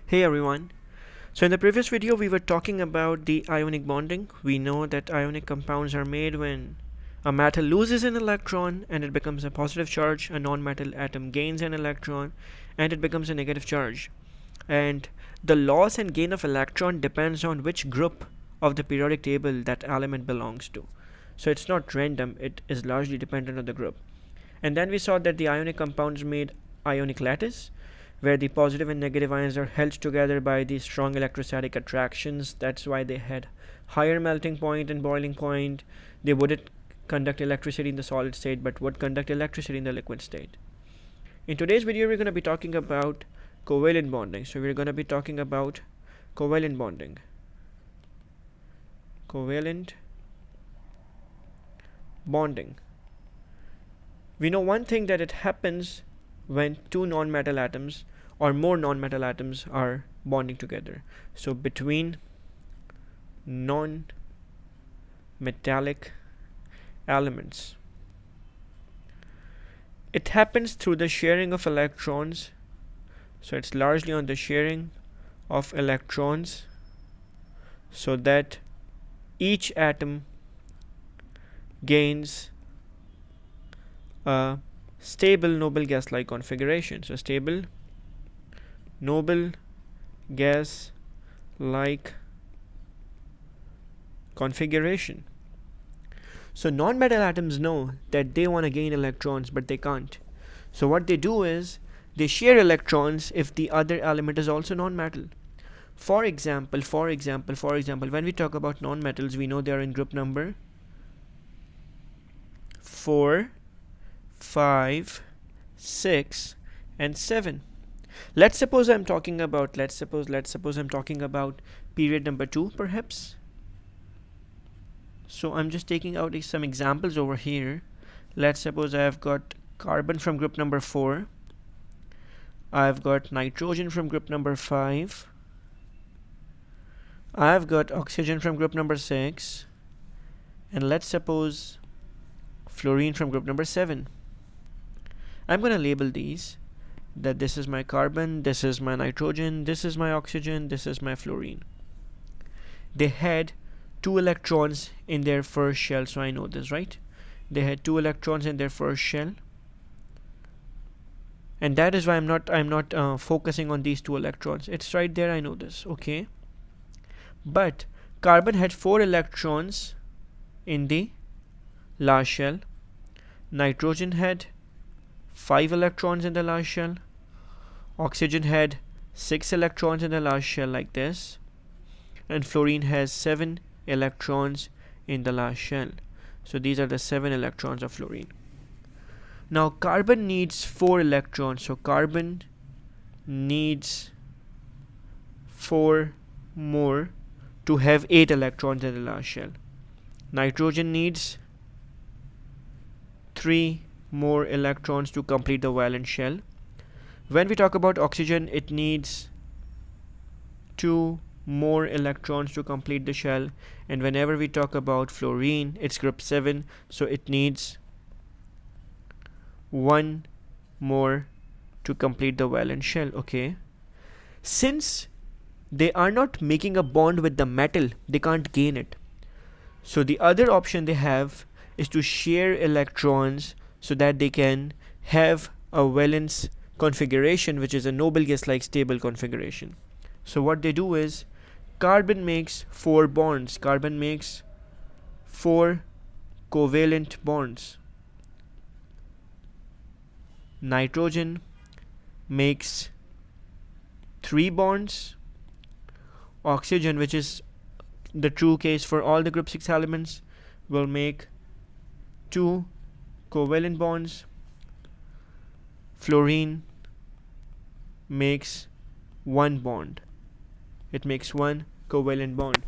Hey everyone. So in the previous video we were talking about the ionic bonding. We know that ionic compounds are made when a metal loses an electron and it becomes a positive charge, a non-metal atom gains an electron and it becomes a negative charge. And the loss and gain of electron depends on which group of the periodic table that element belongs to. So it's not random, it is largely dependent on the group. And then we saw that the ionic compounds made ionic lattice, where the positive and negative ions are held together by these strong electrostatic attractions. That's why they had higher melting point and boiling point. They wouldn't conduct electricity in the solid state but would conduct electricity in the liquid state. In today's video we're going to be talking about covalent bonding. So we're going to be talking about covalent bonding. Covalent bonding. We know one thing, that it happens when two non-metal atoms or more non-metal atoms are bonding together. So between non-metallic elements, it happens through the sharing of electrons. So it's largely on the sharing of electrons, so that each atom gains a stable noble gas-like configuration. So stable noble gas-like configuration. So non-metal atoms know that they want to gain electrons but they can't. So what they do is they share electrons if the other element is also non-metal. For example, when we talk about non-metals, we know they are in group number 4, 5, 6 and 7. Let's suppose I'm talking about period number 2 perhaps. So I'm just taking out some examples over here. Let's suppose I've got carbon from group number 4. I've got nitrogen from group number 5. I've got oxygen from group number 6. And let's suppose fluorine from group number 7. I'm going to label these, that this is my carbon, this is my nitrogen, this is my oxygen, this is my fluorine. They had 2 electrons in their first shell, so I know this, right? They had 2 electrons in their first shell, and that is why I'm not focusing on these 2 electrons. It's right there, I know this, okay? But carbon had 4 electrons in the last shell. Nitrogen had 5 electrons in the last shell. Oxygen had 6 electrons in the last shell, like this. And fluorine has 7 electrons in the last shell. So these are the 7 electrons of fluorine. Now carbon needs 4 electrons, so carbon needs 4 more to have 8 electrons in the last shell. Nitrogen needs 3 more electrons to complete the valence shell. When we talk about oxygen, it needs 2 more electrons to complete the shell. And whenever we talk about fluorine, it's group 7, so it needs 1 more to complete the valence shell, okay? Since they are not making a bond with the metal, they can't gain it. So the other option they have is to share electrons so that they can have a valence configuration, which is a noble gas-like stable configuration. So what they do is carbon makes 4 bonds. Carbon makes 4 covalent bonds. Nitrogen makes 3 bonds. Oxygen, which is the true case for all the group 6 elements, will make 2 covalent bonds. Fluorine makes 1 bond. It makes 1 covalent bond.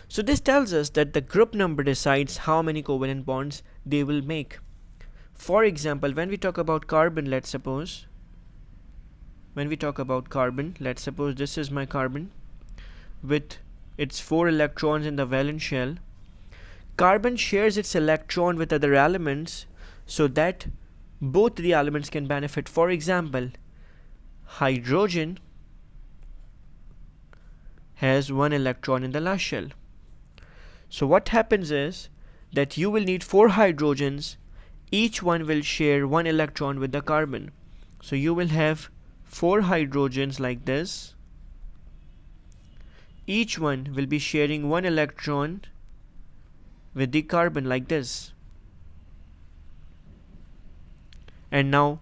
So this tells us that the group number decides how many covalent bonds they will make. For example, when we talk about carbon, let's suppose this is my carbon with its 4 electrons in the valence shell. Carbon shares its electron with other elements so that both the elements can benefit. For example, hydrogen has 1 electron in the last shell. So what happens is that you will need 4 hydrogens, each one will share 1 electron with the carbon. So you will have 4 hydrogens like this, each one will be sharing 1 electron with the carbon like this. And now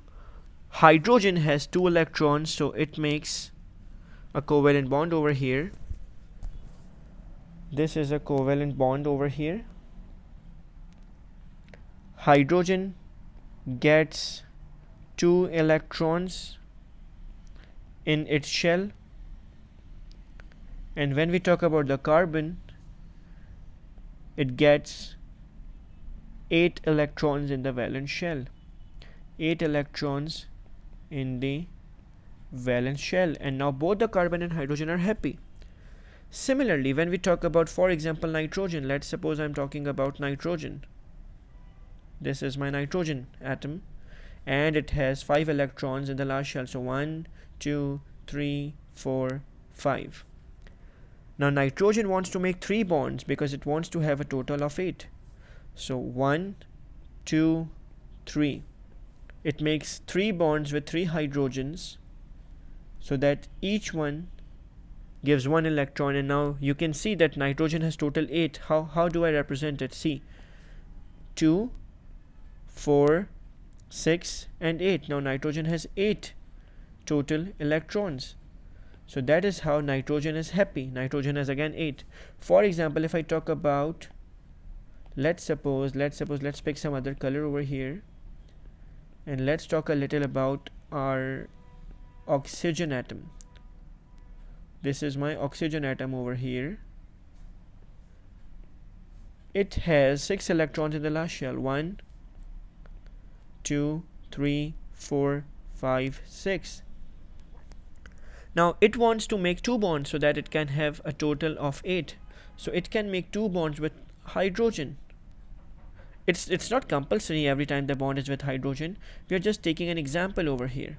hydrogen has 2 electrons, so it makes a covalent bond over here. This is a covalent bond over here. Hydrogen gets 2 electrons in its shell, and when we talk about the carbon, it gets 8 electrons in the valence shell. 8 electrons in the valence shell, and now both the carbon and hydrogen are happy. Similarly, when we talk about, for example, nitrogen, let's suppose I'm talking about nitrogen. This is my nitrogen atom, and it has 5 electrons in the last shell. So 1, 2, 3, 4, 5. Now nitrogen wants to make 3 bonds because it wants to have a total of 8. So 1, 2, 3. It makes 3 bonds with 3 hydrogens, so that each one gives 1 electron. And now you can see that nitrogen has total 8. How do I represent it? See, 2, 4, 6 and 8. Now nitrogen has 8 total electrons. So that is how nitrogen is happy. Nitrogen has again 8. For example, if I talk about, let's pick some other color over here, and let's talk a little about our oxygen atom. This is my oxygen atom over here. It has 6 electrons in the last shell. 1, 2, 3, 4, 5, 6. Now it wants to make 2 bonds so that it can have a total of 8. So it can make 2 bonds with hydrogen. It's not compulsory every time the bond is with hydrogen. We are just taking an example over here.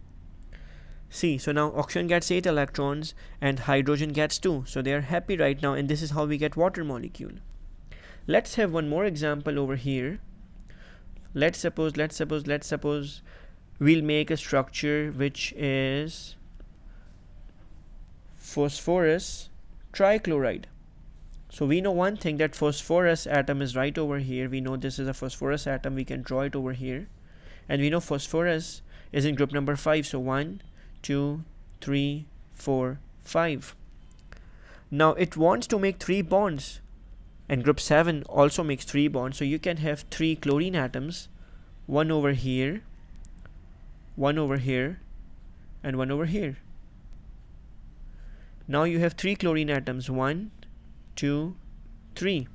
See, so now oxygen gets 8 electrons and hydrogen gets 2. So they are happy right now, and this is how we get water molecule. Let's have one more example over here. Let's suppose we'll make a structure which is phosphorus trichloride. So we know one thing, that phosphorus atom is right over here. We know this is a phosphorus atom. We can draw it over here. And we know phosphorus is in group number 5. So 1, 2, 3, 4, 5. Now it wants to make 3 bonds. And group 7 also makes 3 bonds. So you can have 3 chlorine atoms. One over here, one over here, and one over here. Now you have 3 chlorine atoms. 1, 2, 3.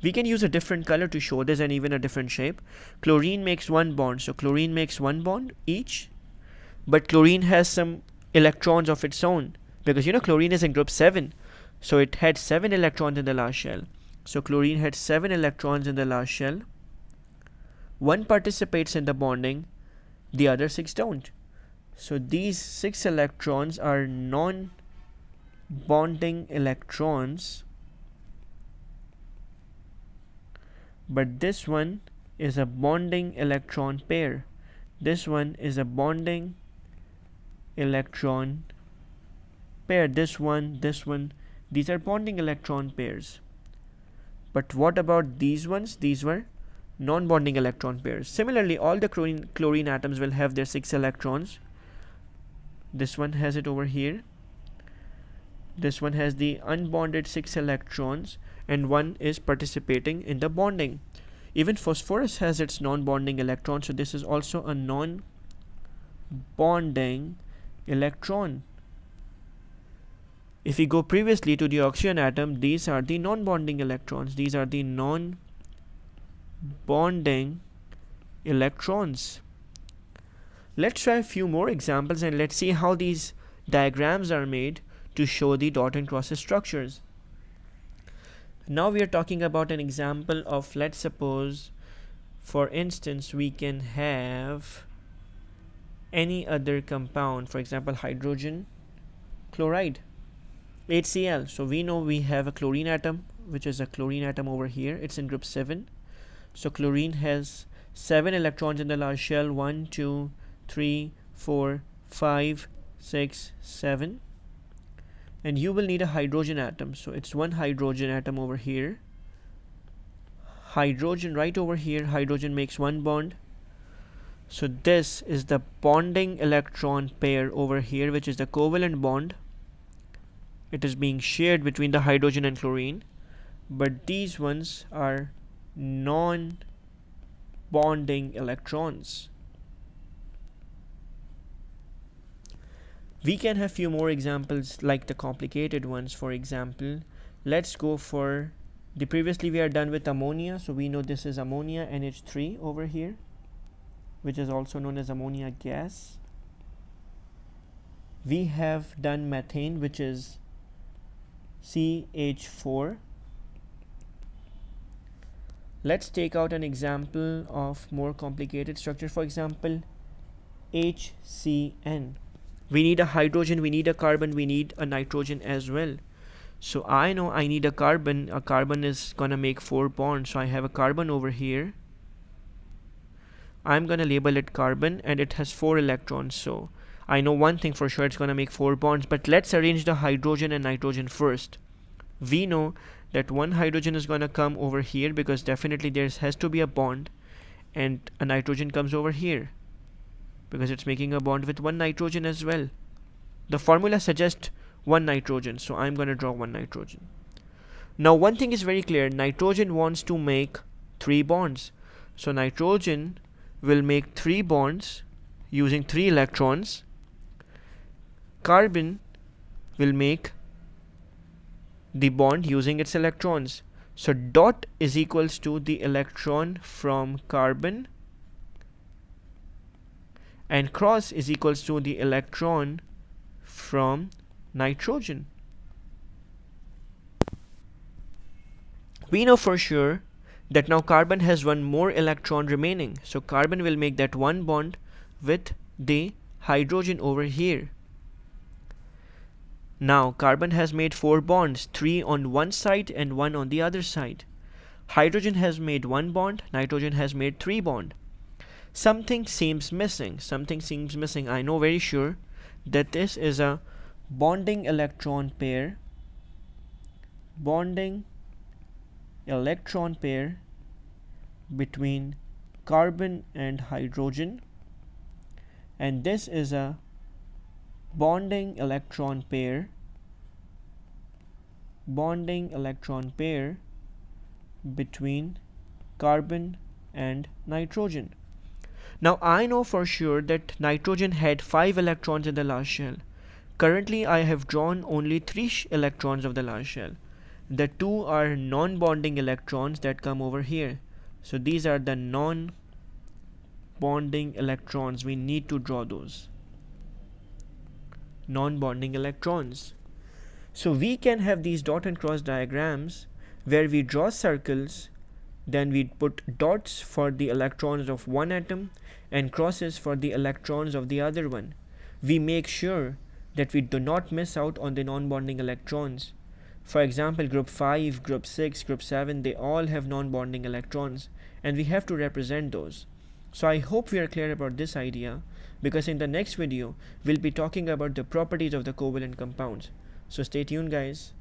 We can use a different color to show this, and even a different shape. Chlorine makes 1 bond. So chlorine makes 1 bond each. But chlorine has some electrons of its own, because chlorine is in group 7. So it had 7 electrons in the last shell. So chlorine had 7 electrons in the last shell. 1 participates in the bonding, the other 6 don't. So these 6 electrons are non-bonding electrons, but this one is a bonding electron pair. This one is a bonding electron pair. This one, these are bonding electron pairs. But what about these ones? These were non-bonding electron pairs. Similarly, all the chlorine atoms will have their 6 electrons. This one has it over here. This one has the unbonded 6 electrons, and 1 is participating in the bonding. Even phosphorus has its non-bonding electron, so this is also a non-bonding electron. If we go previously to the oxygen atom, these are the non-bonding electrons. These are the non-bonding electrons. Let's try a few more examples, and let's see how these diagrams are made to show the dot and crosses structures. Now we are talking about an example of, let's suppose, for instance, we can have any other compound, for example, hydrogen chloride. HCl. So we know we have a chlorine atom, which is a chlorine atom over here. It's in group 7. So chlorine has 7 electrons in the last shell. 1, 2, 3, 4, 5, 6, 7. And you will need a hydrogen atom. So it's one hydrogen atom over here. Hydrogen right over here. Hydrogen makes one bond. So this is the bonding electron pair over here, which is the covalent bond. It is being shared between the hydrogen and chlorine. But these ones are non-bonding electrons. We can have few more examples like the complicated ones. For example, let's go for the previously we are done with ammonia. So we know this is ammonia NH3 over here, which is also known as ammonia gas. We have done methane, which is CH4. Let's take out an example of more complicated structure. For example, HCN. We need a hydrogen, we need a carbon, we need a nitrogen as well. So I know I need a carbon. A carbon is gonna make 4 bonds. So I have a carbon over here. I'm gonna label it carbon, and it has 4 electrons. So I know one thing for sure, it's gonna make 4 bonds. But let's arrange the hydrogen and nitrogen first. We know that one hydrogen is gonna come over here because definitely there has to be a bond, and a nitrogen comes over here because it's making a bond with one nitrogen as well. The formula suggests one nitrogen, so I'm gonna draw one nitrogen. Now one thing is very clear, nitrogen wants to make 3 bonds. So nitrogen will make 3 bonds using 3 electrons. Carbon will make the bond using its electrons. So dot is equals to the electron from carbon, and cross is equals to the electron from nitrogen. We know for sure that now carbon has one more electron remaining. So carbon will make that one bond with the hydrogen over here. Now carbon has made 4 bonds, 3 on one side and 1 on the other side. Hydrogen has made 1 bond, nitrogen has made 3 bonds. Something seems missing. I know very sure that this is a bonding electron pair. Bonding electron pair between carbon and hydrogen. And this is a bonding electron pair between carbon and nitrogen. Now I know for sure that nitrogen had 5 electrons in the last shell. Currently I have drawn only 3 electrons of the last shell. The 2 are non-bonding electrons that come over here. So these are the non-bonding electrons. We need to draw those non-bonding electrons. So we can have these dot and cross diagrams where we draw circles, then we put dots for the electrons of one atom and crosses for the electrons of the other one. We make sure that we do not miss out on the non-bonding electrons. For example, group 5, group 6, group 7, they all have non-bonding electrons, and we have to represent those. So I hope we are clear about this idea, because in the next video we'll be talking about the properties of the covalent compounds. So stay tuned, guys.